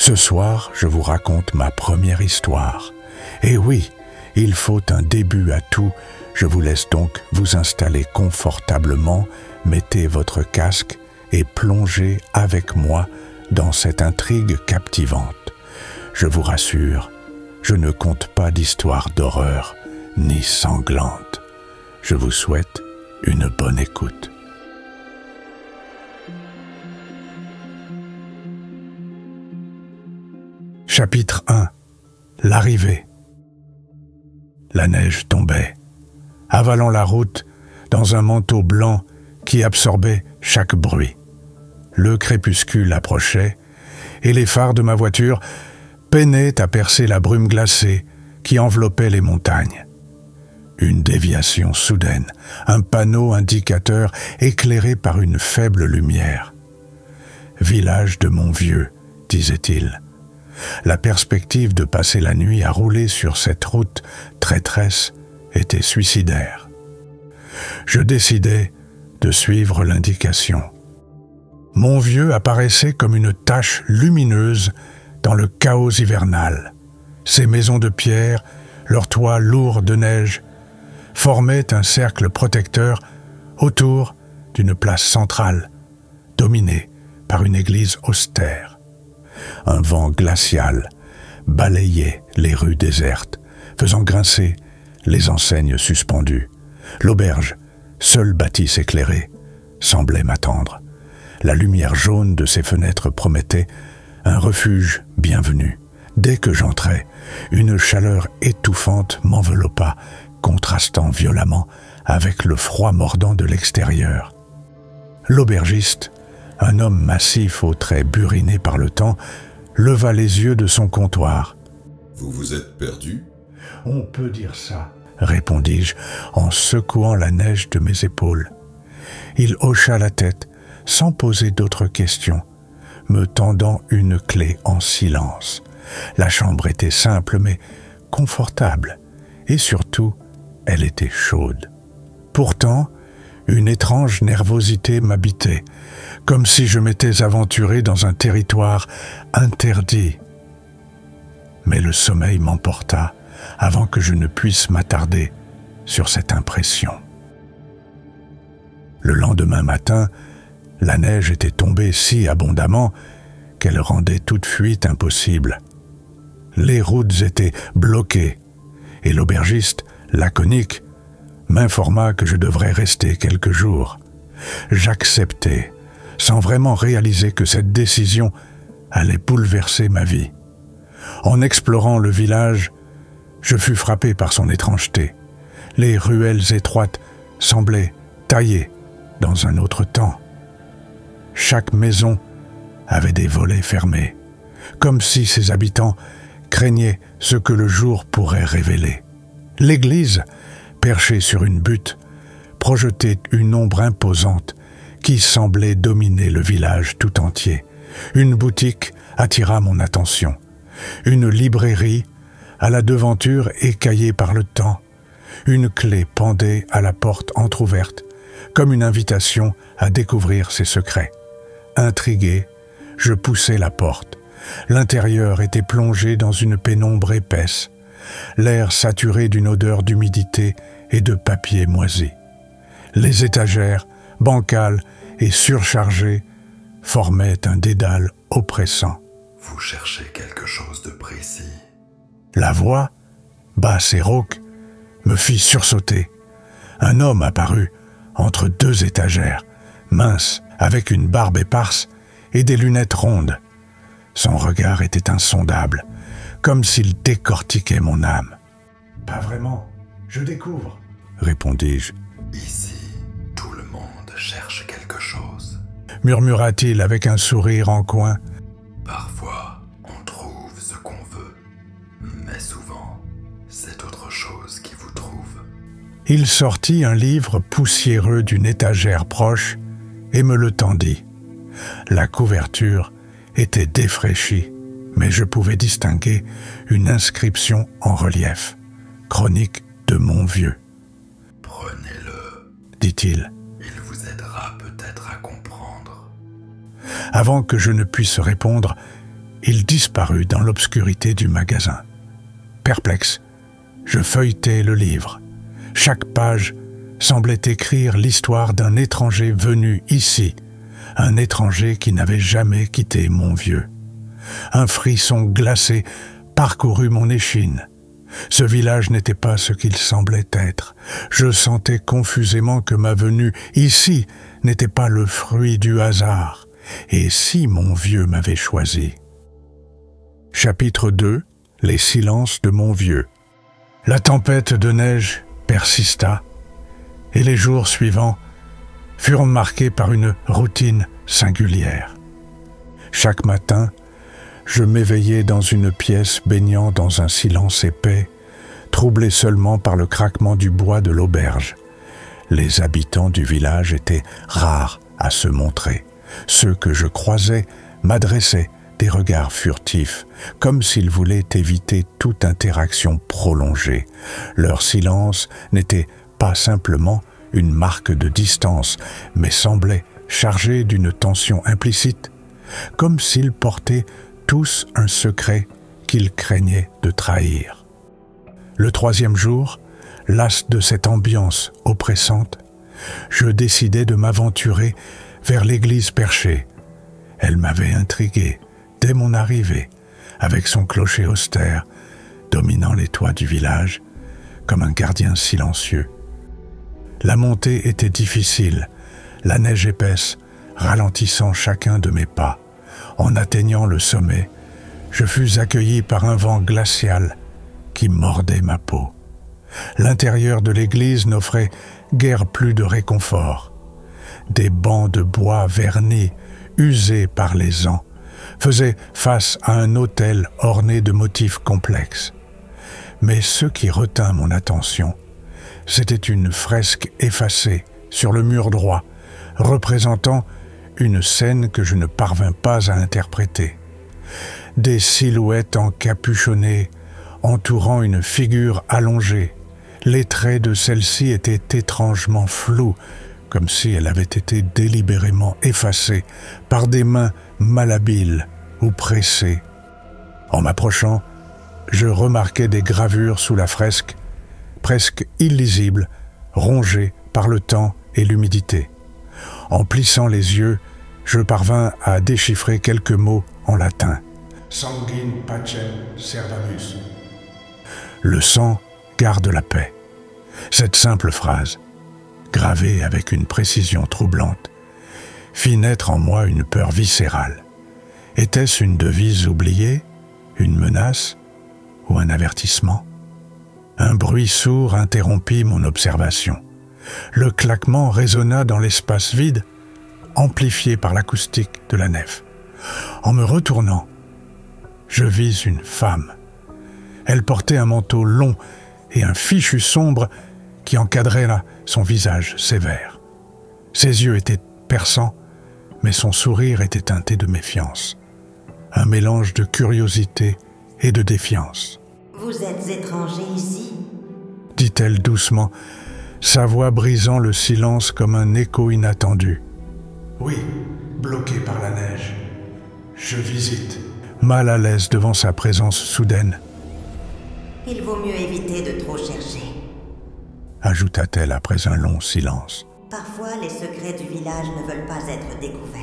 Ce soir, je vous raconte ma première histoire. Et oui, il faut un début à tout. Je vous laisse donc vous installer confortablement, mettez votre casque et plongez avec moi dans cette intrigue captivante. Je vous rassure, je ne conte pas d'histoire d'horreur ni sanglante. Je vous souhaite une bonne écoute. Chapitre 1. L'arrivée. La neige tombait, avalant la route dans un manteau blanc qui absorbait chaque bruit. Le crépuscule approchait et les phares de ma voiture peinaient à percer la brume glacée qui enveloppait les montagnes. Une déviation soudaine, un panneau indicateur éclairé par une faible lumière. « Village de Montvieux », disait-il. La perspective de passer la nuit à rouler sur cette route traîtresse était suicidaire. Je décidai de suivre l'indication. Montvieux apparaissait comme une tache lumineuse dans le chaos hivernal. Ses maisons de pierre, leurs toits lourds de neige, formaient un cercle protecteur autour d'une place centrale, dominée par une église austère. Un vent glacial balayait les rues désertes, faisant grincer les enseignes suspendues. L'auberge, seule bâtisse éclairée, semblait m'attendre. La lumière jaune de ses fenêtres promettait un refuge bienvenu. Dès que j'entrai, une chaleur étouffante m'enveloppa, contrastant violemment avec le froid mordant de l'extérieur. L'aubergiste, un homme massif aux traits burinés par le temps, leva les yeux de son comptoir. « Vous vous êtes perdu ?»« On peut dire ça, » répondis-je en secouant la neige de mes épaules. Il hocha la tête, sans poser d'autres questions, me tendant une clé en silence. La chambre était simple mais confortable, et surtout, elle était chaude. Pourtant, une étrange nervosité m'habitait, comme si je m'étais aventuré dans un territoire interdit. Mais le sommeil m'emporta avant que je ne puisse m'attarder sur cette impression. Le lendemain matin, la neige était tombée si abondamment qu'elle rendait toute fuite impossible. Les routes étaient bloquées et l'aubergiste, laconique, m'informa que je devrais rester quelques jours. J'acceptai, sans vraiment réaliser que cette décision allait bouleverser ma vie. En explorant le village, je fus frappé par son étrangeté. Les ruelles étroites semblaient taillées dans un autre temps. Chaque maison avait des volets fermés, comme si ses habitants craignaient ce que le jour pourrait révéler. L'église, perchée sur une butte, projetait une ombre imposante qui semblait dominer le village tout entier. Une boutique attira mon attention. Une librairie à la devanture écaillée par le temps. Une clé pendait à la porte entr'ouverte, comme une invitation à découvrir ses secrets. Intrigué, je poussai la porte. L'intérieur était plongé dans une pénombre épaisse, l'air saturé d'une odeur d'humidité et de papier moisi. Les étagères, bancales et surchargées, formaient un dédale oppressant. « Vous cherchez quelque chose de précis ?» La voix, basse et rauque, me fit sursauter. Un homme apparut entre deux étagères, mince, avec une barbe éparse et des lunettes rondes. Son regard était insondable, comme s'il décortiquait mon âme. « Pas vraiment, je découvre, » répondis-je. « Ici, tout le monde cherche quelque chose. » murmura-t-il avec un sourire en coin. « Parfois, on trouve ce qu'on veut, mais souvent, c'est autre chose qui vous trouve. » Il sortit un livre poussiéreux d'une étagère proche et me le tendit. La couverture était défraîchie, mais je pouvais distinguer une inscription en relief. « Chronique de Montvieux. »« Prenez-le, dit-il. Il vous aidera peut-être à comprendre. » Avant que je ne puisse répondre, il disparut dans l'obscurité du magasin. Perplexe, je feuilletai le livre. Chaque page semblait écrire l'histoire d'un étranger venu ici, un étranger qui n'avait jamais quitté Montvieux. Un frisson glacé parcourut mon échine. Ce village n'était pas ce qu'il semblait être. Je sentais confusément que ma venue ici n'était pas le fruit du hasard. Et si Montvieux m'avait choisi? Chapitre 2. Les silences de Montvieux. La tempête de neige persista, et les jours suivants furent marqués par une routine singulière. Chaque matin, je m'éveillais dans une pièce baignant dans un silence épais, troublé seulement par le craquement du bois de l'auberge. Les habitants du village étaient rares à se montrer. Ceux que je croisais m'adressaient des regards furtifs, comme s'ils voulaient éviter toute interaction prolongée. Leur silence n'était pas simplement une marque de distance, mais semblait chargé d'une tension implicite, comme s'ils portaient tous un secret qu'ils craignaient de trahir. Le troisième jour, las de cette ambiance oppressante, je décidai de m'aventurer vers l'église perchée. Elle m'avait intrigué dès mon arrivée, avec son clocher austère, dominant les toits du village, comme un gardien silencieux. La montée était difficile, la neige épaisse ralentissant chacun de mes pas. En atteignant le sommet, je fus accueilli par un vent glacial qui mordait ma peau. L'intérieur de l'église n'offrait guère plus de réconfort. Des bancs de bois vernis, usés par les ans, faisaient face à un autel orné de motifs complexes. Mais ce qui retint mon attention, c'était une fresque effacée sur le mur droit, représentant une scène que je ne parvins pas à interpréter. Des silhouettes encapuchonnées entourant une figure allongée. Les traits de celle-ci étaient étrangement flous, comme si elle avait été délibérément effacée par des mains malhabiles ou pressées. En m'approchant, je remarquai des gravures sous la fresque, presque illisibles, rongées par le temps et l'humidité. En plissant les yeux, je parvins à déchiffrer quelques mots en latin. Sanguine pacem servamus. Le sang garde la paix. Cette simple phrase, gravée avec une précision troublante, fit naître en moi une peur viscérale. Était-ce une devise oubliée, une menace ou un avertissement? Un bruit sourd interrompit mon observation. Le claquement résonna dans l'espace vide, amplifié par l'acoustique de la nef. En me retournant, je vis une femme. Elle portait un manteau long et un fichu sombre qui encadrait son visage sévère. Ses yeux étaient perçants, mais son sourire était teinté de méfiance. Un mélange de curiosité et de défiance. « Vous êtes étranger ici ?» dit-elle doucement, sa voix brisant le silence comme un écho inattendu. « Oui, bloqué par la neige. Je visite. » Mal à l'aise devant sa présence soudaine. « Il vaut mieux éviter de trop chercher. » ajouta-t-elle après un long silence. « Parfois, les secrets du village ne veulent pas être découverts. »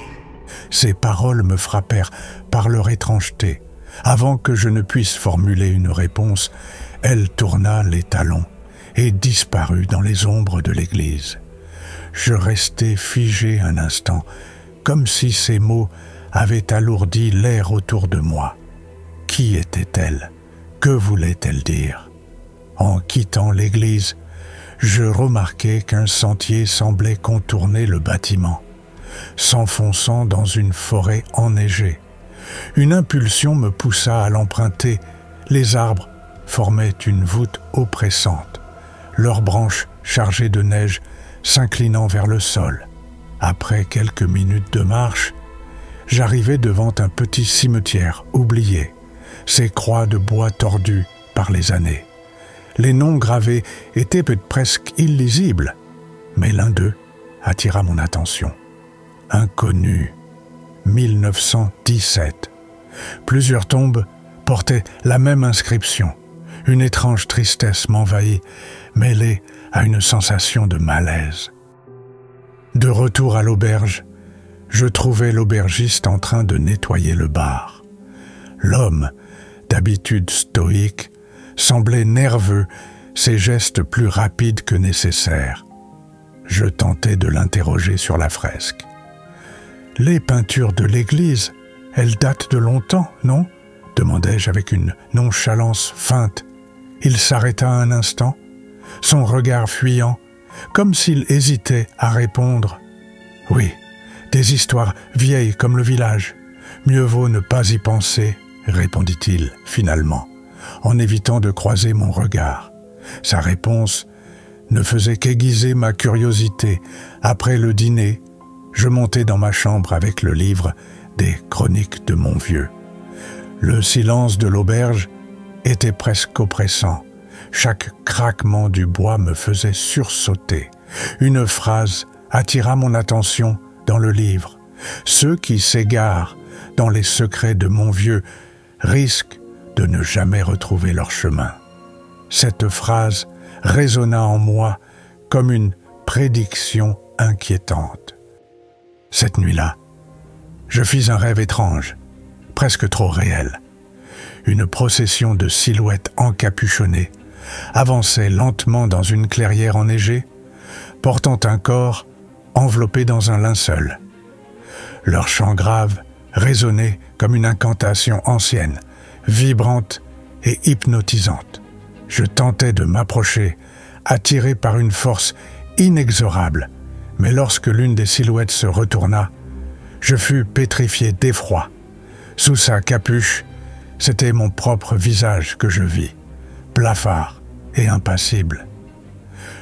Ces paroles me frappèrent par leur étrangeté. Avant que je ne puisse formuler une réponse, elle tourna les talons et disparut dans les ombres de l'église. Je restai figé un instant, comme si ces mots avaient alourdi l'air autour de moi. Qui était-elle? Que voulait-elle dire? En quittant l'église, je remarquai qu'un sentier semblait contourner le bâtiment, s'enfonçant dans une forêt enneigée. Une impulsion me poussa à l'emprunter. Les arbres formaient une voûte oppressante, leurs branches chargées de neige s'inclinant vers le sol. Après quelques minutes de marche, j'arrivai devant un petit cimetière oublié, ses croix de bois tordues par les années. Les noms gravés étaient presque illisibles, mais l'un d'eux attira mon attention. Inconnu, 1917. Plusieurs tombes portaient la même inscription. Une étrange tristesse m'envahit, mêlée à une sensation de malaise. De retour à l'auberge, je trouvai l'aubergiste en train de nettoyer le bar. L'homme, d'habitude stoïque, semblait nerveux, ses gestes plus rapides que nécessaires. Je tentai de l'interroger sur la fresque. « Les peintures de l'église, elles datent de longtemps, non ?» demandai-je avec une nonchalance feinte. Il s'arrêta un instant, son regard fuyant, comme s'il hésitait à répondre. « Oui, des histoires vieilles comme le village. Mieux vaut ne pas y penser, » répondit-il finalement, en évitant de croiser mon regard. Sa réponse ne faisait qu'aiguiser ma curiosité. Après le dîner, je montai dans ma chambre avec le livre des chroniques de mon vieux. Le silence de l'auberge était presque oppressant. Chaque craquement du bois me faisait sursauter. Une phrase attira mon attention dans le livre. « Ceux qui s'égarent dans les secrets de mon vieux risquent de ne jamais retrouver leur chemin. » Cette phrase résonna en moi comme une prédiction inquiétante. Cette nuit-là, je fis un rêve étrange, presque trop réel. Une procession de silhouettes encapuchonnées avançait lentement dans une clairière enneigée, portant un corps enveloppé dans un linceul. Leur chant grave résonnait comme une incantation ancienne, vibrante et hypnotisante. Je tentais de m'approcher, attiré par une force inexorable, mais lorsque l'une des silhouettes se retourna, je fus pétrifié d'effroi. Sous sa capuche, c'était mon propre visage que je vis, blafard et impassible.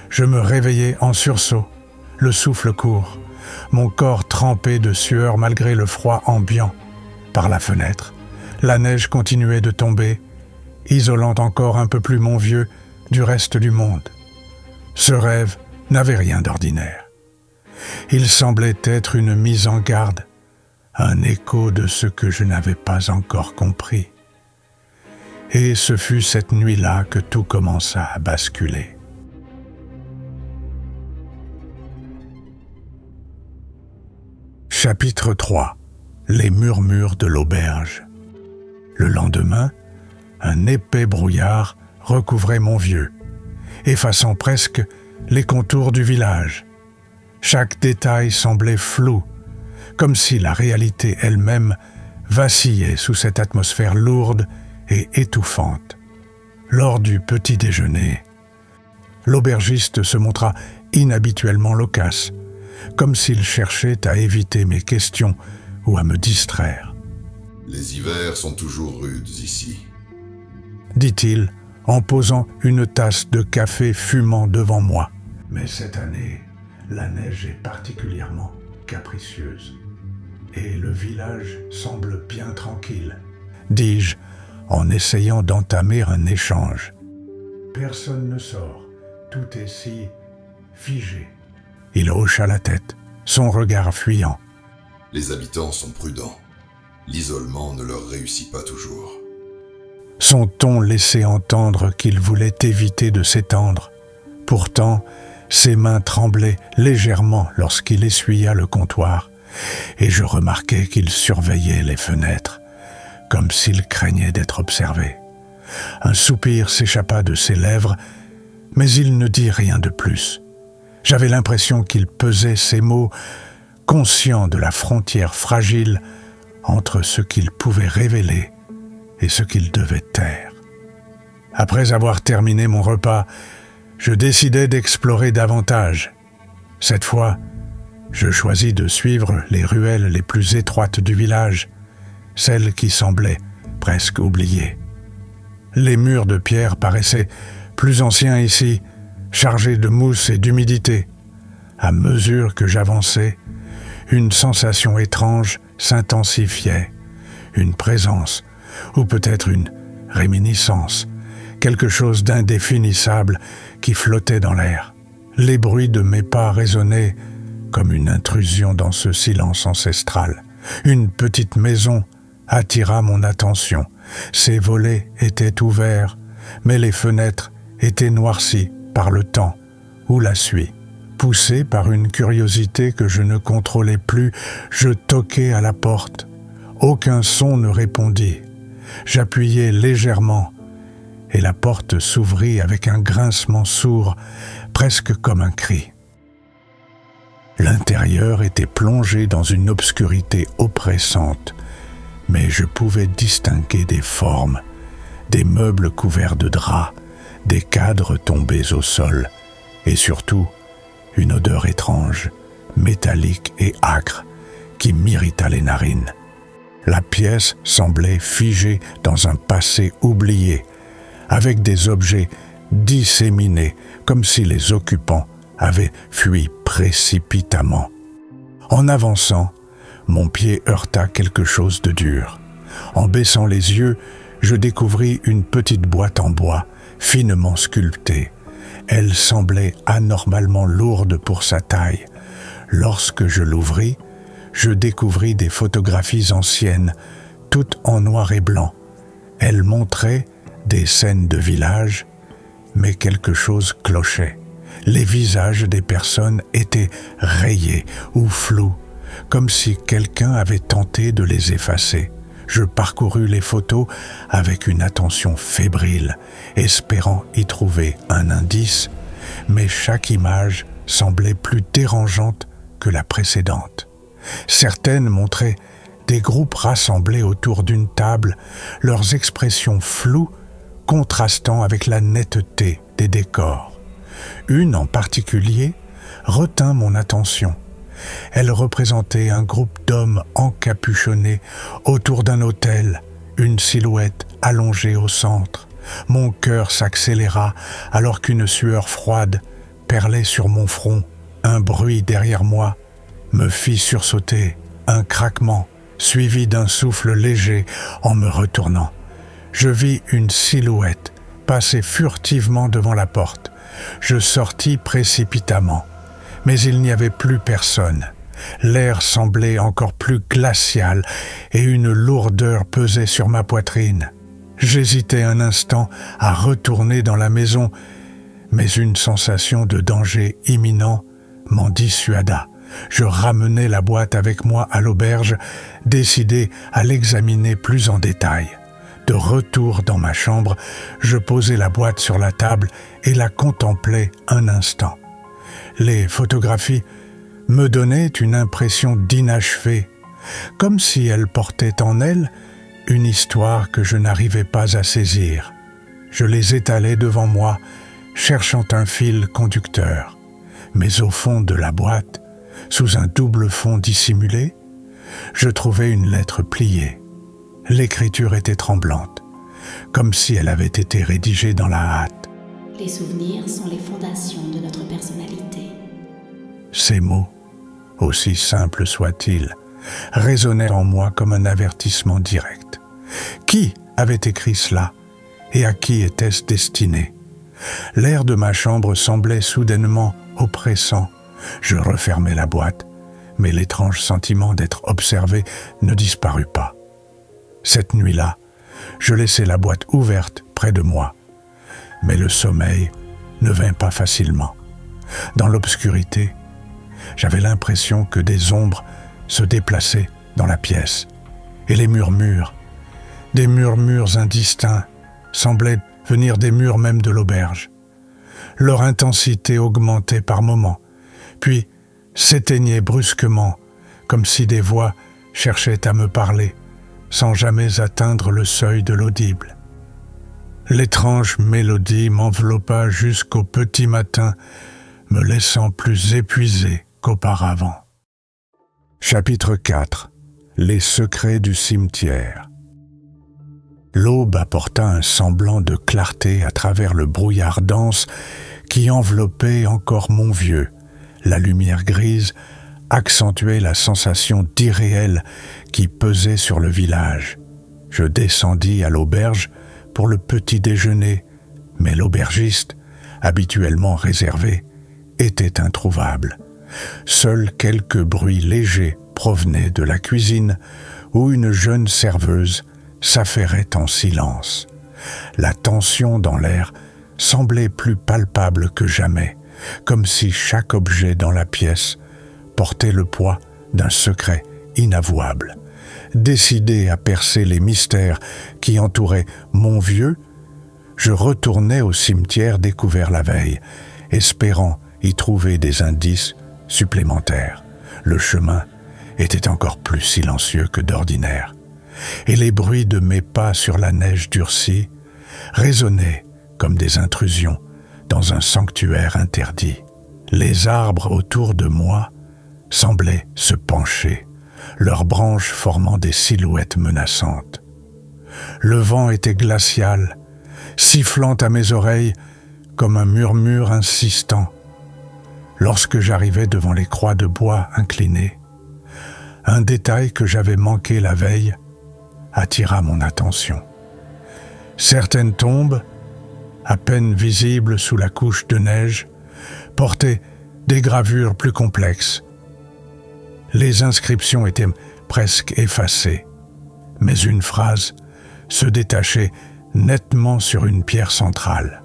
Je me réveillai en sursaut, le souffle court, mon corps trempé de sueur malgré le froid ambiant. Par la fenêtre, la neige continuait de tomber, isolant encore un peu plus mon vieux du reste du monde. Ce rêve n'avait rien d'ordinaire. Il semblait être une mise en garde, un écho de ce que je n'avais pas encore compris. Et ce fut cette nuit-là que tout commença à basculer. Chapitre 3. Les murmures de l'auberge. Le lendemain, un épais brouillard recouvrait mon vieux, effaçant presque les contours du village. Chaque détail semblait flou, comme si la réalité elle-même vacillait sous cette atmosphère lourde et étouffante. Lors du petit déjeuner, l'aubergiste se montra inhabituellement loquace, comme s'il cherchait à éviter mes questions ou à me distraire. « Les hivers sont toujours rudes ici. » dit-il en posant une tasse de café fumant devant moi. « Mais cette année, la neige est particulièrement capricieuse et le village semble bien tranquille, » dis-je en essayant d'entamer un échange. « Personne ne sort, tout est si figé. » Il hocha la tête, son regard fuyant. « Les habitants sont prudents. L'isolement ne leur réussit pas toujours. » Son ton laissait entendre qu'il voulait éviter de s'étendre. Pourtant, ses mains tremblaient légèrement lorsqu'il essuya le comptoir, et je remarquai qu'il surveillait les fenêtres, comme s'il craignait d'être observé. Un soupir s'échappa de ses lèvres, mais il ne dit rien de plus. J'avais l'impression qu'il pesait ses mots, conscient de la frontière fragile entre ce qu'il pouvait révéler et ce qu'il devait taire. Après avoir terminé mon repas, je décidai d'explorer davantage. Cette fois, je choisis de suivre les ruelles les plus étroites du village, celles qui semblaient presque oubliées. Les murs de pierre paraissaient plus anciens ici, chargés de mousse et d'humidité. À mesure que j'avançais, une sensation étrange s'intensifiait, une présence, ou peut-être une réminiscence, quelque chose d'indéfinissable qui flottait dans l'air. Les bruits de mes pas résonnaient comme une intrusion dans ce silence ancestral. Une petite maison attira mon attention. Ses volets étaient ouverts, mais les fenêtres étaient noircies par le temps ou la suie. Poussé par une curiosité que je ne contrôlais plus, je toquai à la porte. Aucun son ne répondit. J'appuyai légèrement et la porte s'ouvrit avec un grincement sourd, presque comme un cri. L'intérieur était plongé dans une obscurité oppressante, mais je pouvais distinguer des formes, des meubles couverts de draps, des cadres tombés au sol, et surtout une odeur étrange, métallique et âcre, qui m'irrita les narines. La pièce semblait figée dans un passé oublié, avec des objets disséminés, comme si les occupants avaient fui précipitamment. En avançant, mon pied heurta quelque chose de dur. En baissant les yeux, je découvris une petite boîte en bois, finement sculptée. Elle semblait anormalement lourde pour sa taille. Lorsque je l'ouvris, je découvris des photographies anciennes, toutes en noir et blanc. Elles montraient des scènes de village, mais quelque chose clochait. Les visages des personnes étaient rayés ou flous, comme si quelqu'un avait tenté de les effacer. Je parcourus les photos avec une attention fébrile, espérant y trouver un indice, mais chaque image semblait plus dérangeante que la précédente. Certaines montraient des groupes rassemblés autour d'une table, leurs expressions floues contrastant avec la netteté des décors. Une en particulier retint mon attention. Elle représentait un groupe d'hommes encapuchonnés autour d'un autel, une silhouette allongée au centre. Mon cœur s'accéléra alors qu'une sueur froide perlait sur mon front. Un bruit derrière moi me fit sursauter, un craquement, suivi d'un souffle léger en me retournant. Je vis une silhouette passer furtivement devant la porte. Je sortis précipitamment, mais il n'y avait plus personne. L'air semblait encore plus glacial et une lourdeur pesait sur ma poitrine. J'hésitai un instant à retourner dans la maison, mais une sensation de danger imminent m'en dissuada. Je ramenai la boîte avec moi à l'auberge, décidé à l'examiner plus en détail. De retour dans ma chambre, je posai la boîte sur la table et la contemplai un instant. Les photographies me donnaient une impression d'inachevé, comme si elles portaient en elles une histoire que je n'arrivais pas à saisir. Je les étalai devant moi, cherchant un fil conducteur. Mais au fond de la boîte, sous un double fond dissimulé, je trouvai une lettre pliée. L'écriture était tremblante, comme si elle avait été rédigée dans la hâte. Les souvenirs sont les fondations de notre personnalité. Ces mots, aussi simples soient-ils, résonnèrent en moi comme un avertissement direct. Qui avait écrit cela et à qui était-ce destiné? L'air de ma chambre semblait soudainement oppressant. Je refermai la boîte, mais l'étrange sentiment d'être observé ne disparut pas. Cette nuit-là, je laissai la boîte ouverte près de moi, mais le sommeil ne vint pas facilement. Dans l'obscurité, j'avais l'impression que des ombres se déplaçaient dans la pièce, et les murmures, des murmures indistincts, semblaient venir des murs même de l'auberge. Leur intensité augmentait par moments, puis s'éteignait brusquement, comme si des voix cherchaient à me parler, sans jamais atteindre le seuil de l'audible. L'étrange mélodie m'enveloppa jusqu'au petit matin, me laissant plus épuisé qu'auparavant. Chapitre 4. Les secrets du cimetière. L'aube apporta un semblant de clarté à travers le brouillard dense qui enveloppait encore Montvieux. La lumière grise accentuait la sensation d'irréel qui pesait sur le village. Je descendis à l'auberge pour le petit déjeuner, mais l'aubergiste, habituellement réservé, était introuvable. Seuls quelques bruits légers provenaient de la cuisine où une jeune serveuse s'affairait en silence. La tension dans l'air semblait plus palpable que jamais, comme si chaque objet dans la pièce portait le poids d'un secret inavouable. Décidé à percer les mystères qui entouraient mon vieux, je retournai au cimetière découvert la veille, espérant y trouver des indices supplémentaires. Le chemin était encore plus silencieux que d'ordinaire, et les bruits de mes pas sur la neige durcie résonnaient comme des intrusions dans un sanctuaire interdit. Les arbres autour de moi semblaient se pencher, leurs branches formant des silhouettes menaçantes. Le vent était glacial, sifflant à mes oreilles comme un murmure insistant. Lorsque j'arrivai devant les croix de bois inclinées, un détail que j'avais manqué la veille attira mon attention. Certaines tombes, à peine visibles sous la couche de neige, portaient des gravures plus complexes. Les inscriptions étaient presque effacées, mais une phrase se détachait nettement sur une pierre centrale.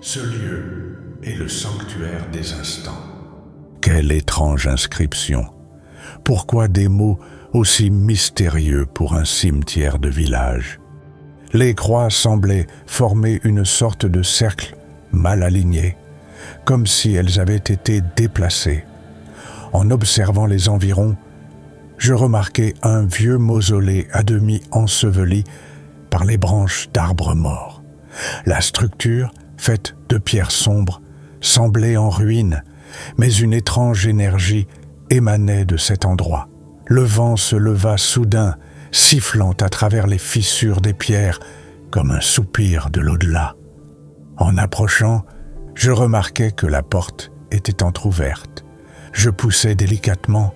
Ce lieu est le sanctuaire des instants. Quelle étrange inscription! Pourquoi des mots aussi mystérieux pour un cimetière de village? Les croix semblaient former une sorte de cercle mal aligné, comme si elles avaient été déplacées. En observant les environs, je remarquai un vieux mausolée à demi enseveli par les branches d'arbres morts. La structure, faite de pierres sombres, semblait en ruine, mais une étrange énergie émanait de cet endroit. Le vent se leva soudain, sifflant à travers les fissures des pierres comme un soupir de l'au-delà. En approchant, je remarquai que la porte était entr'ouverte. Je poussai délicatement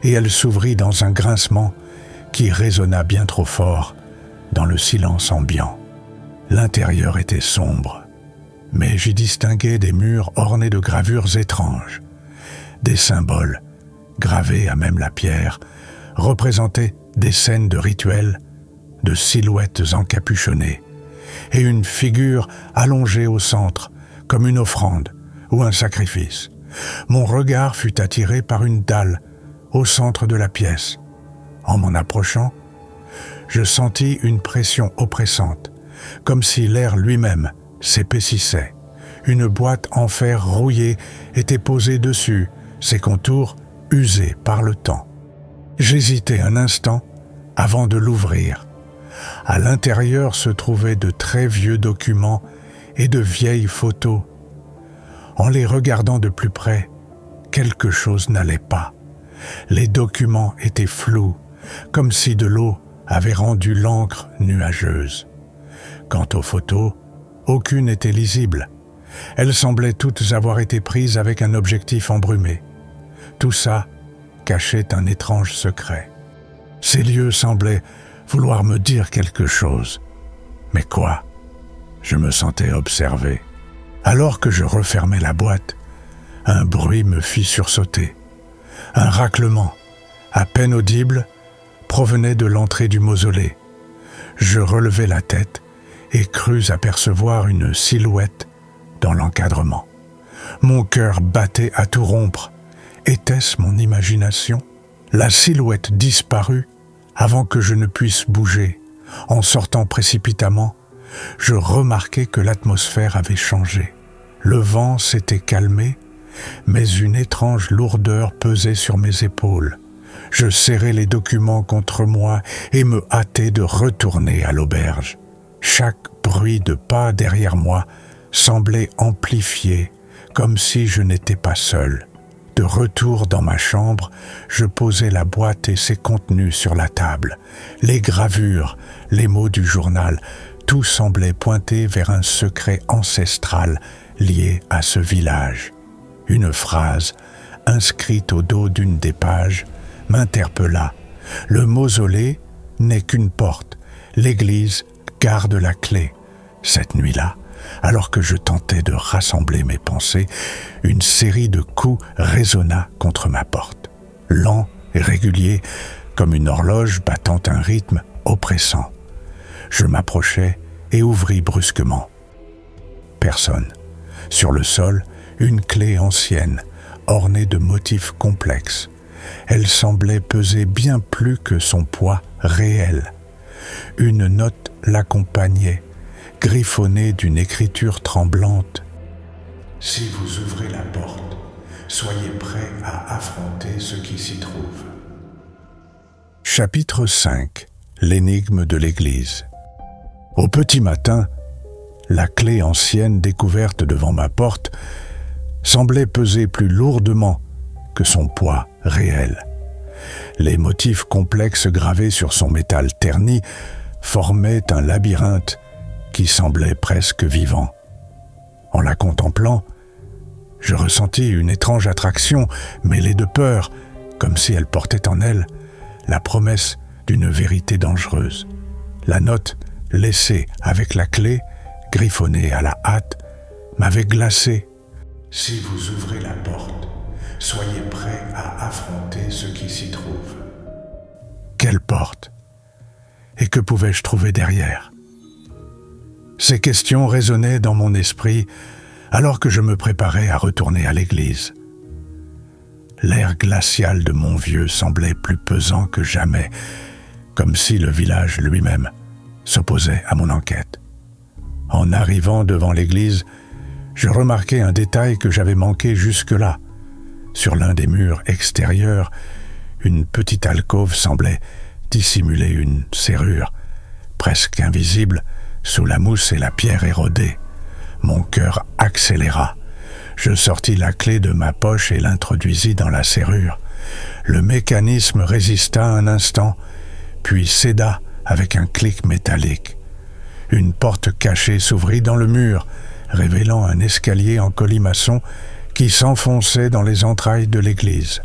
et elle s'ouvrit dans un grincement qui résonna bien trop fort dans le silence ambiant. L'intérieur était sombre, mais j'y distinguais des murs ornés de gravures étranges. Des symboles, gravés à même la pierre, représentaient des scènes de rituels, de silhouettes encapuchonnées, et une figure allongée au centre, comme une offrande ou un sacrifice. Mon regard fut attiré par une dalle au centre de la pièce. En m'en approchant, je sentis une pression oppressante, comme si l'air lui-même s'épaississait. Une boîte en fer rouillé était posée dessus, ses contours usés par le temps. J'hésitai un instant avant de l'ouvrir. À l'intérieur se trouvaient de très vieux documents et de vieilles photos. En les regardant de plus près, quelque chose n'allait pas. Les documents étaient flous, comme si de l'eau avait rendu l'encre nuageuse. Quant aux photos, aucune n'était lisible. Elles semblaient toutes avoir été prises avec un objectif embrumé. Tout ça cachait un étrange secret. Ces lieux semblaient vouloir me dire quelque chose. Mais quoi? Je me sentais observé. Alors que je refermais la boîte, un bruit me fit sursauter. Un raclement, à peine audible, provenait de l'entrée du mausolée. Je relevai la tête et crus apercevoir une silhouette dans l'encadrement. Mon cœur battait à tout rompre. Était-ce mon imagination? La silhouette disparut avant que je ne puisse bouger. En sortant précipitamment, je remarquai que l'atmosphère avait changé. Le vent s'était calmé, mais une étrange lourdeur pesait sur mes épaules. Je serrai les documents contre moi et me hâtai de retourner à l'auberge. Chaque bruit de pas derrière moi semblait amplifié, comme si je n'étais pas seul. De retour dans ma chambre, je posai la boîte et ses contenus sur la table. Les gravures, les mots du journal, tout semblait pointer vers un secret ancestral lié à ce village. Une phrase, inscrite au dos d'une des pages, m'interpella. Le mausolée n'est qu'une porte. L'église garde la clé. Cette nuit-là, alors que je tentais de rassembler mes pensées, une série de coups résonna contre ma porte. Lent et régulier, comme une horloge battant un rythme oppressant. Je m'approchai et ouvris brusquement. Personne. Sur le sol, une clé ancienne, ornée de motifs complexes. Elle semblait peser bien plus que son poids réel. Une note l'accompagnait, griffonnée d'une écriture tremblante. « Si vous ouvrez la porte, soyez prêts à affronter ce qui s'y trouve. » Chapitre 5. L'énigme de l'Église. Au petit matin, la clé ancienne découverte devant ma porte semblait peser plus lourdement que son poids réel. Les motifs complexes gravés sur son métal terni formaient un labyrinthe qui semblait presque vivant. En la contemplant, je ressentis une étrange attraction mêlée de peur, comme si elle portait en elle la promesse d'une vérité dangereuse. La note laissée avec la clé, griffonnée à la hâte, m'avait glacé. « Si vous ouvrez la porte, soyez prêts à affronter ce qui s'y trouve. » Quelle porte? Et que pouvais-je trouver derrière? Ces questions résonnaient dans mon esprit alors que je me préparais à retourner à l'église. L'air glacial de Montvieux semblait plus pesant que jamais, comme si le village lui-même s'opposait à mon enquête. En arrivant devant l'église, je remarquai un détail que j'avais manqué jusque-là. Sur l'un des murs extérieurs, une petite alcôve semblait dissimuler une serrure, presque invisible, sous la mousse et la pierre érodée. Mon cœur accéléra. Je sortis la clé de ma poche et l'introduisis dans la serrure. Le mécanisme résista un instant, puis céda avec un clic métallique. Une porte cachée s'ouvrit dans le mur, révélant un escalier en colimaçon qui s'enfonçait dans les entrailles de l'église.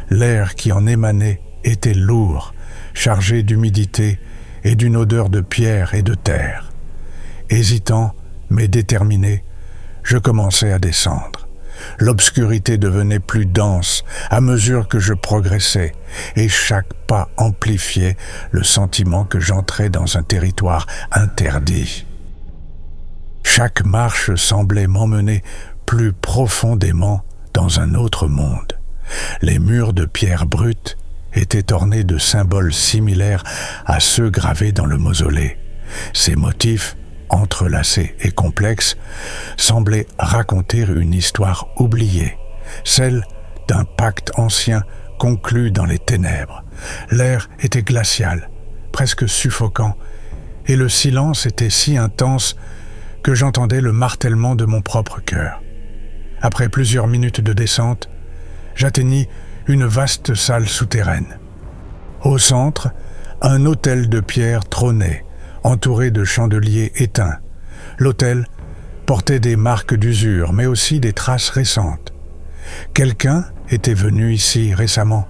L'air qui en émanait était lourd, chargé d'humidité et d'une odeur de pierre et de terre. Hésitant, mais déterminé, je commençai à descendre. L'obscurité devenait plus dense à mesure que je progressais, et chaque pas amplifiait le sentiment que j'entrais dans un territoire interdit. Chaque marche semblait m'emmener plus profondément dans un autre monde. Les murs de pierre brute étaient ornés de symboles similaires à ceux gravés dans le mausolée. Ces motifs, entrelacés et complexes, semblaient raconter une histoire oubliée, celle d'un pacte ancien conclu dans les ténèbres. L'air était glacial, presque suffocant, et le silence était si intense que j'entendais le martèlement de mon propre cœur. Après plusieurs minutes de descente, j'atteignis une vaste salle souterraine. Au centre, un autel de pierre trônait, entouré de chandeliers éteints. L'autel portait des marques d'usure, mais aussi des traces récentes. Quelqu'un était venu ici récemment.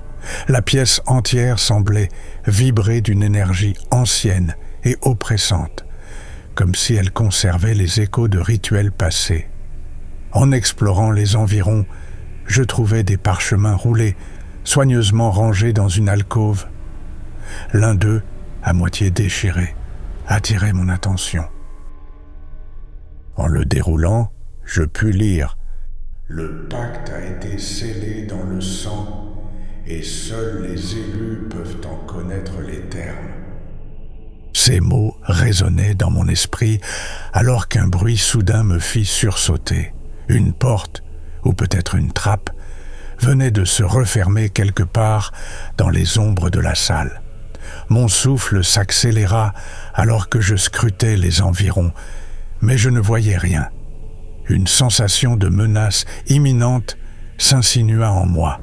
La pièce entière semblait vibrer d'une énergie ancienne et oppressante, comme si elle conservait les échos de rituels passés. En explorant les environs, je trouvai des parchemins roulés, soigneusement rangés dans une alcôve. L'un d'eux, à moitié déchiré, attirait mon attention. En le déroulant, je pus lire « Le pacte a été scellé dans le sang, et seuls les élus peuvent en connaître les termes. » Ces mots résonnaient dans mon esprit alors qu'un bruit soudain me fit sursauter. Une porte, ou peut-être une trappe, venait de se refermer quelque part dans les ombres de la salle. Mon souffle s'accéléra alors que je scrutais les environs, mais je ne voyais rien. Une sensation de menace imminente s'insinua en moi,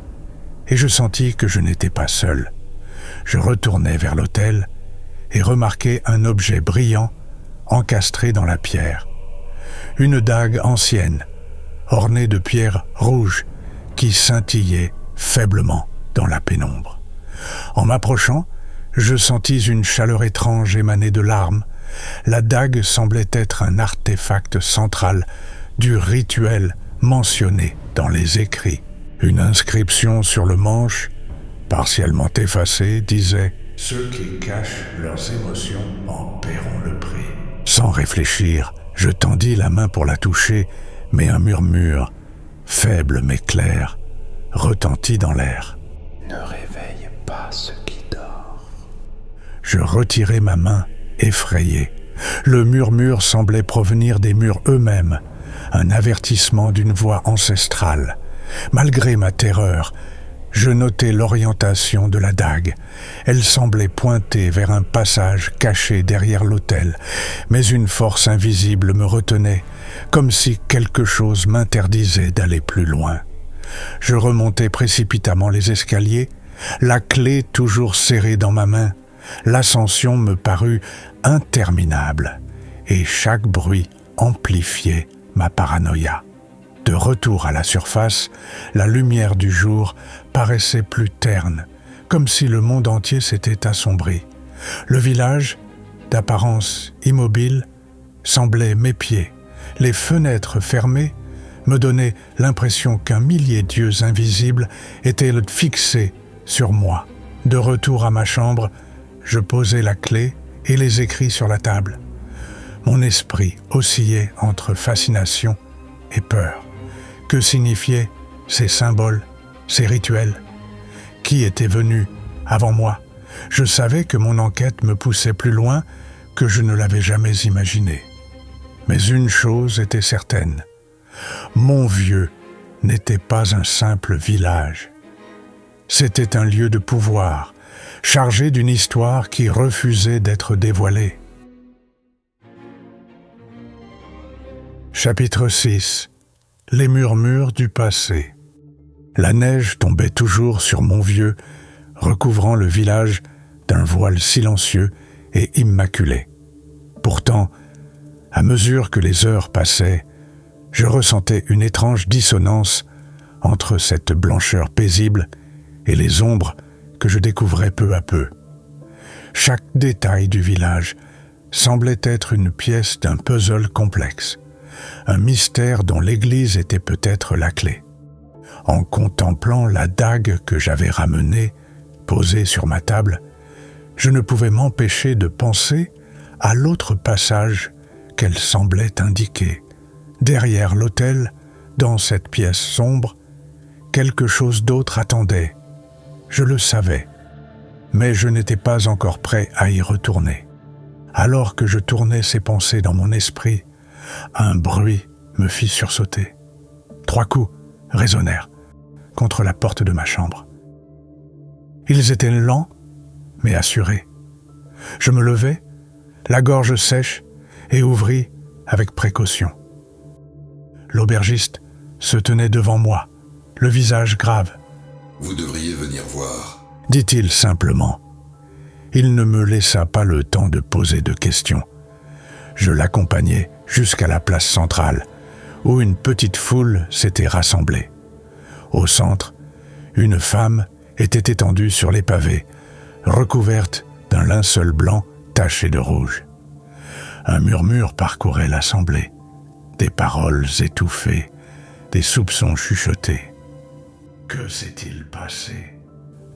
et je sentis que je n'étais pas seul. Je retournai vers l'autel et remarquai un objet brillant encastré dans la pierre. Une dague ancienne, ornée de pierres rouges, qui scintillait faiblement dans la pénombre. En m'approchant, je sentis une chaleur étrange émaner de l'arme. La dague semblait être un artefact central du rituel mentionné dans les écrits. Une inscription sur le manche partiellement effacée, disait « Ceux qui cachent leurs émotions en paieront le prix ». Sans réfléchir, je tendis la main pour la toucher, mais un murmure, faible mais clair, retentit dans l'air. « Ne réveille pas ce qui dort ». Je retirai ma main, effrayé. Le murmure semblait provenir des murs eux-mêmes, un avertissement d'une voix ancestrale. Malgré ma terreur, je notai l'orientation de la dague. Elle semblait pointer vers un passage caché derrière l'autel, mais une force invisible me retenait, comme si quelque chose m'interdisait d'aller plus loin. Je remontai précipitamment les escaliers, la clé toujours serrée dans ma main. L'ascension me parut interminable, et chaque bruit amplifiait ma paranoïa. De retour à la surface, la lumière du jour paraissait plus terne, comme si le monde entier s'était assombri. Le village, d'apparence immobile, semblait m'épier. Les fenêtres fermées me donnaient l'impression qu'un millier d'yeux invisibles étaient fixés sur moi. De retour à ma chambre, je posai la clé et les écrits sur la table. Mon esprit oscillait entre fascination et peur. Que signifiaient ces symboles, ces rituels? Qui était venu avant moi? Je savais que mon enquête me poussait plus loin que je ne l'avais jamais imaginé. Mais une chose était certaine. Montvieux n'était pas un simple village. C'était un lieu de pouvoir, chargé d'une histoire qui refusait d'être dévoilée. Chapitre 6. Les murmures du passé. La neige tombait toujours sur Montvieux, recouvrant le village d'un voile silencieux et immaculé. Pourtant, à mesure que les heures passaient, je ressentais une étrange dissonance entre cette blancheur paisible et les ombres que je découvrais peu à peu. Chaque détail du village semblait être une pièce d'un puzzle complexe, un mystère dont l'Église était peut-être la clé. En contemplant la dague que j'avais ramenée, posée sur ma table, je ne pouvais m'empêcher de penser à l'autre passage qu'elle semblait indiquer. Derrière l'autel, dans cette pièce sombre, quelque chose d'autre attendait. Je le savais, mais je n'étais pas encore prêt à y retourner. Alors que je tournais ces pensées dans mon esprit, un bruit me fit sursauter. 3 coups résonnèrent contre la porte de ma chambre. Ils étaient lents, mais assurés. Je me levai, la gorge sèche, et ouvris avec précaution. L'aubergiste se tenait devant moi, le visage grave. « Vous devriez venir voir. » dit-il simplement. Il ne me laissa pas le temps de poser de questions. Je l'accompagnai jusqu'à la place centrale, où une petite foule s'était rassemblée. Au centre, une femme était étendue sur les pavés, recouverte d'un linceul blanc taché de rouge. Un murmure parcourait l'assemblée, des paroles étouffées, des soupçons chuchotés. « Que s'est-il passé ?»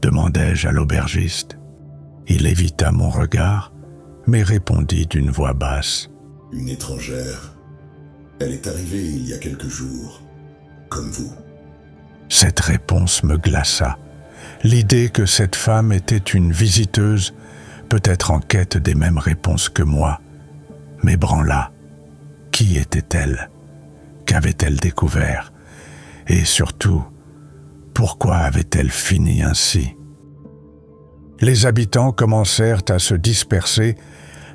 demandai-je à l'aubergiste. Il évita mon regard, mais répondit d'une voix basse. « Une étrangère. Elle est arrivée il y a quelques jours, comme vous. » Cette réponse me glaça. L'idée que cette femme était une visiteuse, peut-être en quête des mêmes réponses que moi, m'ébranla. Qui était-elle? Qu'avait-elle découvert? Et surtout, pourquoi avait-elle fini ainsi? Les habitants commencèrent à se disperser,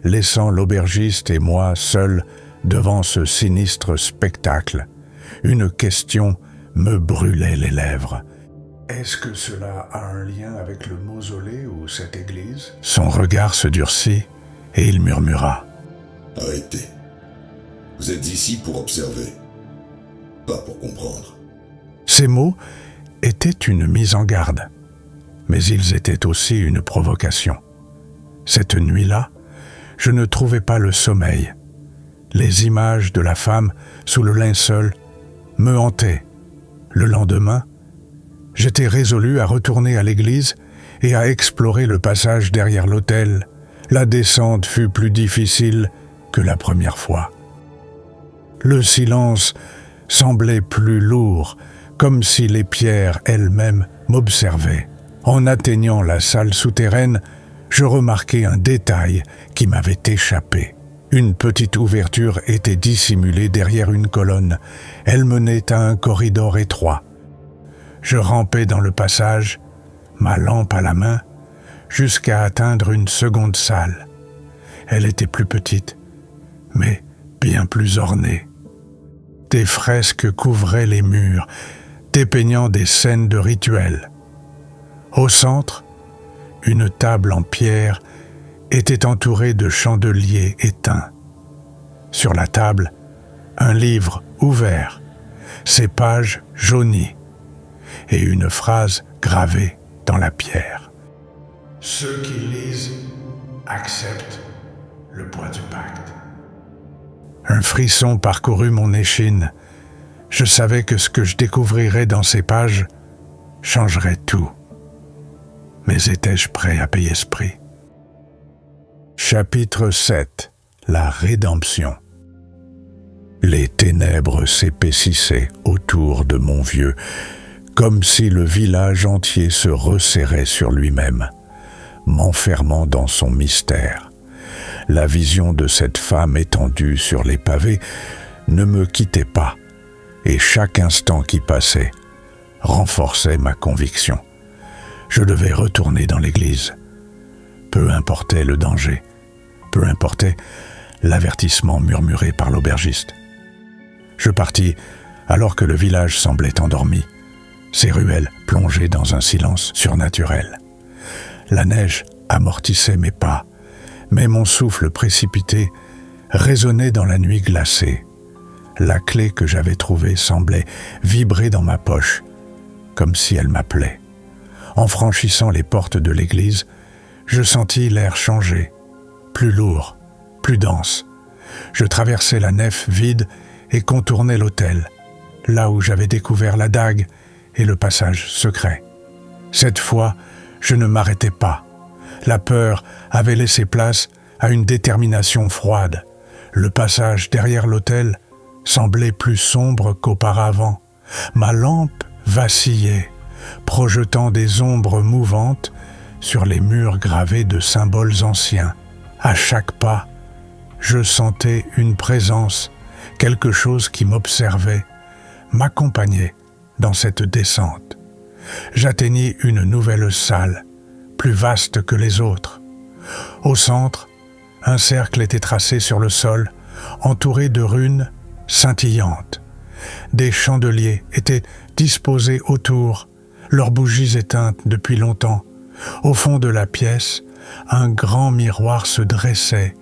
laissant l'aubergiste et moi seuls devant ce sinistre spectacle. Une question me brûlait les lèvres. Est-ce que cela a un lien avec le mausolée ou cette église? Son regard se durcit et il murmura. Arrêtez. Vous êtes ici pour observer, pas pour comprendre. Ces mots étaient une mise en garde, mais ils étaient aussi une provocation. Cette nuit-là, je ne trouvais pas le sommeil. Les images de la femme sous le linceul me hantaient. Le lendemain, j'étais résolu à retourner à l'église et à explorer le passage derrière l'hôtel, la descente fut plus difficile que la première fois. Le silence semblait plus lourd, comme si les pierres elles-mêmes m'observaient. En atteignant la salle souterraine, je remarquai un détail qui m'avait échappé. Une petite ouverture était dissimulée derrière une colonne. Elle menait à un corridor étroit. Je rampais dans le passage, ma lampe à la main, jusqu'à atteindre une seconde salle. Elle était plus petite, mais bien plus ornée. Des fresques couvraient les murs, dépeignant des scènes de rituels. Au centre, une table en pierre était entourée de chandeliers éteints. Sur la table, un livre ouvert, ses pages jaunies, et une phrase gravée dans la pierre. « Ceux qui lisent acceptent le poids du pacte. » Un frisson parcourut mon échine. Je savais que ce que je découvrirais dans ces pages changerait tout. Mais étais-je prêt à payer ce prix? Chapitre 7. La rédemption. Les ténèbres s'épaississaient autour de mon vieux, comme si le village entier se resserrait sur lui-même, m'enfermant dans son mystère. La vision de cette femme étendue sur les pavés ne me quittait pas, et chaque instant qui passait renforçait ma conviction. Je devais retourner dans l'église. Peu importait le danger, peu importait l'avertissement murmuré par l'aubergiste. Je partis alors que le village semblait endormi, ses ruelles plongées dans un silence surnaturel. La neige amortissait mes pas, mais mon souffle précipité résonnait dans la nuit glacée. La clé que j'avais trouvée semblait vibrer dans ma poche, comme si elle m'appelait. En franchissant les portes de l'église, je sentis l'air changer, plus lourd, plus dense. Je traversais la nef vide et contournais l'autel, là où j'avais découvert la dague et le passage secret. Cette fois, je ne m'arrêtais pas. La peur avait laissé place à une détermination froide. Le passage derrière l'autel semblait plus sombre qu'auparavant. Ma lampe vacillait, projetant des ombres mouvantes sur les murs gravés de symboles anciens. À chaque pas, je sentais une présence, quelque chose qui m'observait, m'accompagnait dans cette descente. J'atteignis une nouvelle salle, plus vaste que les autres. Au centre, un cercle était tracé sur le sol, entouré de runes scintillantes. Des chandeliers étaient disposés autour, leurs bougies éteintes depuis longtemps. Au fond de la pièce, un grand miroir se dressait,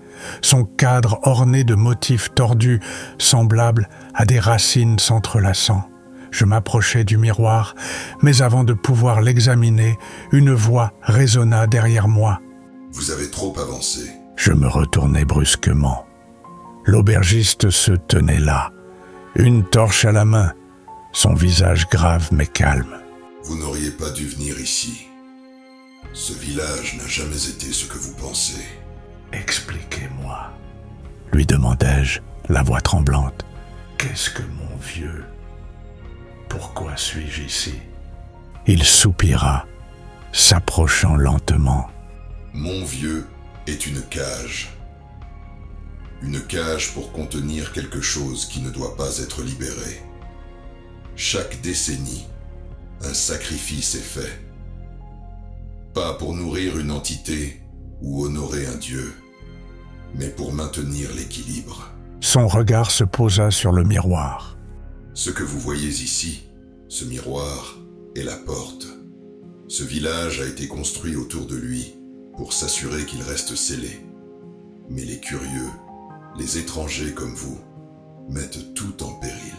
son cadre orné de motifs tordus, semblables à des racines s'entrelaçant. Je m'approchai du miroir, mais avant de pouvoir l'examiner, une voix résonna derrière moi. « Vous avez trop avancé. » Je me retournai brusquement. L'aubergiste se tenait là, une torche à la main, son visage grave mais calme. « Vous n'auriez pas dû venir ici. Ce village n'a jamais été ce que vous pensez. » « Expliquez-moi, » lui demandai-je, la voix tremblante. « Qu'est-ce que mon vieux? Pourquoi suis-je ici ?» Il soupira, s'approchant lentement. « Mon vieux est une cage. Une cage pour contenir quelque chose qui ne doit pas être libéré. Chaque décennie, un sacrifice est fait. Pas pour nourrir une entité ou honorer un dieu, mais pour maintenir l'équilibre. » Son regard se posa sur le miroir. « Ce que vous voyez ici, ce miroir, est la porte. Ce village a été construit autour de lui pour s'assurer qu'il reste scellé. Mais les curieux, les étrangers comme vous, mettent tout en péril. »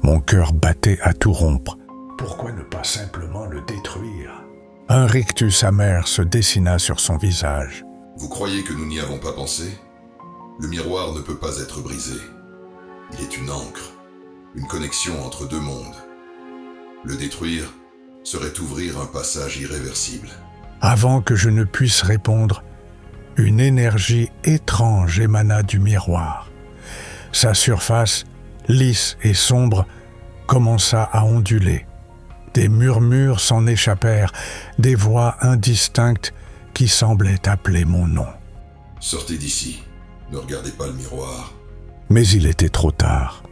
Mon cœur battait à tout rompre. Pourquoi ne pas simplement le détruire? Un rictus amer se dessina sur son visage. « Vous croyez que nous n'y avons pas pensé? Le miroir ne peut pas être brisé. Il est une ancre, une connexion entre deux mondes. Le détruire serait ouvrir un passage irréversible. Avant que je ne puisse répondre, une énergie étrange émana du miroir. Sa surface, lisse et sombre, commença à onduler. Des murmures s'en échappèrent, des voix indistinctes qui semblaient appeler mon nom. « Sortez d'ici, ne regardez pas le miroir. » Mais il était trop tard.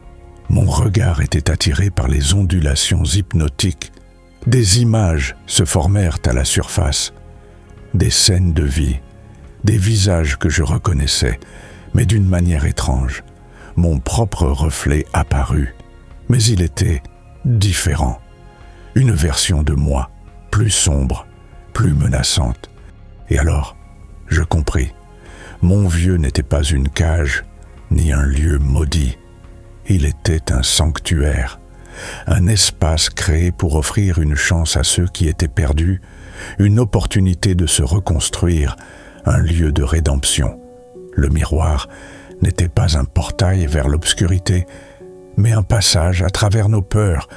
Mon regard était attiré par les ondulations hypnotiques. Des images se formèrent à la surface, des scènes de vie, des visages que je reconnaissais, mais d'une manière étrange. Mon propre reflet apparut, mais il était différent. Une version de moi, plus sombre, plus menaçante. Et alors, je compris. Mon vieux n'était pas une cage, ni un lieu maudit. Il était un sanctuaire, un espace créé pour offrir une chance à ceux qui étaient perdus, une opportunité de se reconstruire, un lieu de rédemption. Le miroir n'était pas un portail vers l'obscurité, mais un passage à travers nos peurs,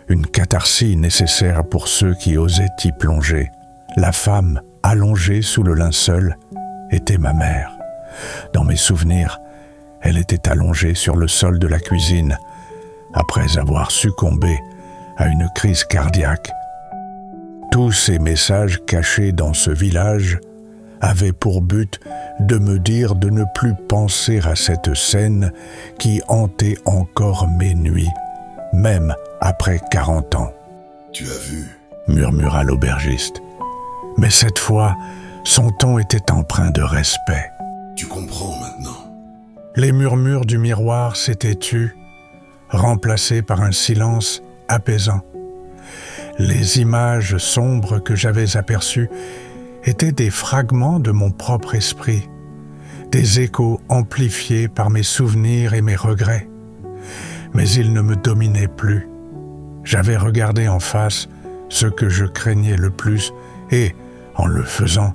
une catharsis nécessaire pour ceux qui osaient y plonger. La femme, allongée sous le linceul, était ma mère. Dans mes souvenirs, elle était allongée sur le sol de la cuisine, après avoir succombé à une crise cardiaque. Tous ces messages cachés dans ce village avaient pour but de me dire de ne plus penser à cette scène qui hantait encore mes nuits, même après 40 ans. « Tu as vu ?» murmura l'aubergiste. Mais cette fois, son ton était empreint de respect. « Tu comprends maintenant ?» Les murmures du miroir s'étaient tus, remplacés par un silence apaisant. Les images sombres que j'avais aperçues étaient des fragments de mon propre esprit, des échos amplifiés par mes souvenirs et mes regrets. Mais ils ne me dominaient plus. J'avais regardé en face ce que je craignais le plus et, en le faisant,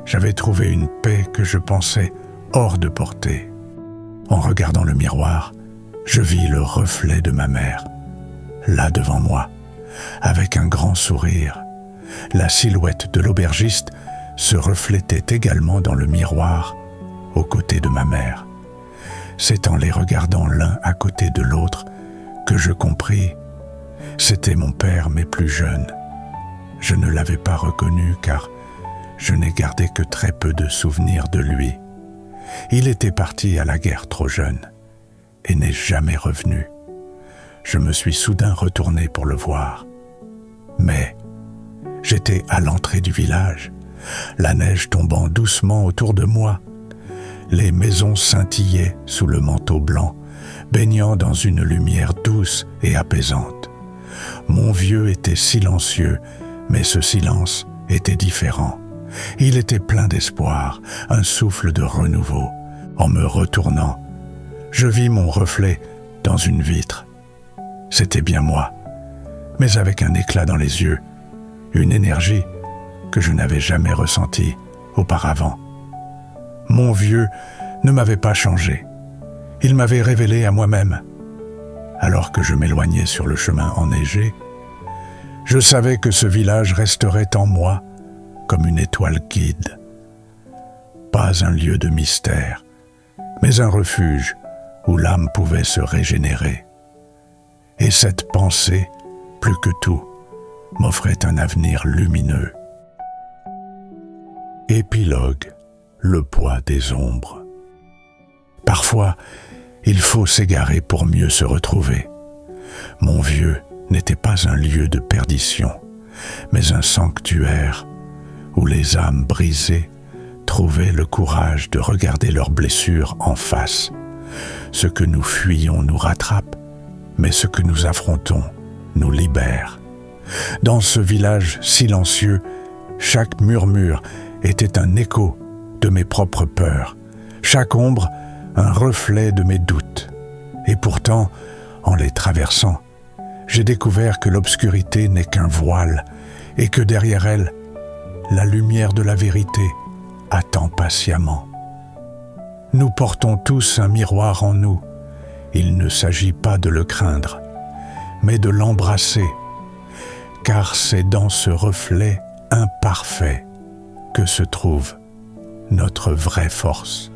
j'avais trouvé une paix que je pensais hors de portée. En regardant le miroir, je vis le reflet de ma mère, là devant moi, avec un grand sourire. La silhouette de l'aubergiste se reflétait également dans le miroir, aux côtés de ma mère. C'est en les regardant l'un à côté de l'autre que je compris. C'était mon père, mais plus jeune. Je ne l'avais pas reconnu car je n'ai gardé que très peu de souvenirs de lui. Il était parti à la guerre trop jeune et n'est jamais revenu. Je me suis soudain retourné pour le voir. Mais j'étais à l'entrée du village, la neige tombant doucement autour de moi. Les maisons scintillaient sous le manteau blanc, baignant dans une lumière douce et apaisante. Mon vieux était silencieux, mais ce silence était différent. Il était plein d'espoir, un souffle de renouveau. En me retournant, je vis mon reflet dans une vitre. C'était bien moi, mais avec un éclat dans les yeux, une énergie que je n'avais jamais ressentie auparavant. Mon vieux ne m'avait pas changé. Il m'avait révélé à moi-même. Alors que je m'éloignais sur le chemin enneigé, je savais que ce village resterait en moi comme une étoile guide. Pas un lieu de mystère, mais un refuge où l'âme pouvait se régénérer. Et cette pensée, plus que tout, m'offrait un avenir lumineux. Épilogue, le poids des ombres. Parfois, il faut s'égarer pour mieux se retrouver. Mon vieux n'était pas un lieu de perdition, mais un sanctuaire où les âmes brisées trouvaient le courage de regarder leurs blessures en face. Ce que nous fuyons nous rattrape, mais ce que nous affrontons nous libère. Dans ce village silencieux, chaque murmure était un écho de mes propres peurs, chaque ombre un reflet de mes doutes. Et pourtant, en les traversant, j'ai découvert que l'obscurité n'est qu'un voile et que derrière elle, la lumière de la vérité attend patiemment. Nous portons tous un miroir en nous. Il ne s'agit pas de le craindre, mais de l'embrasser, car c'est dans ce reflet imparfait que se trouve notre vraie force.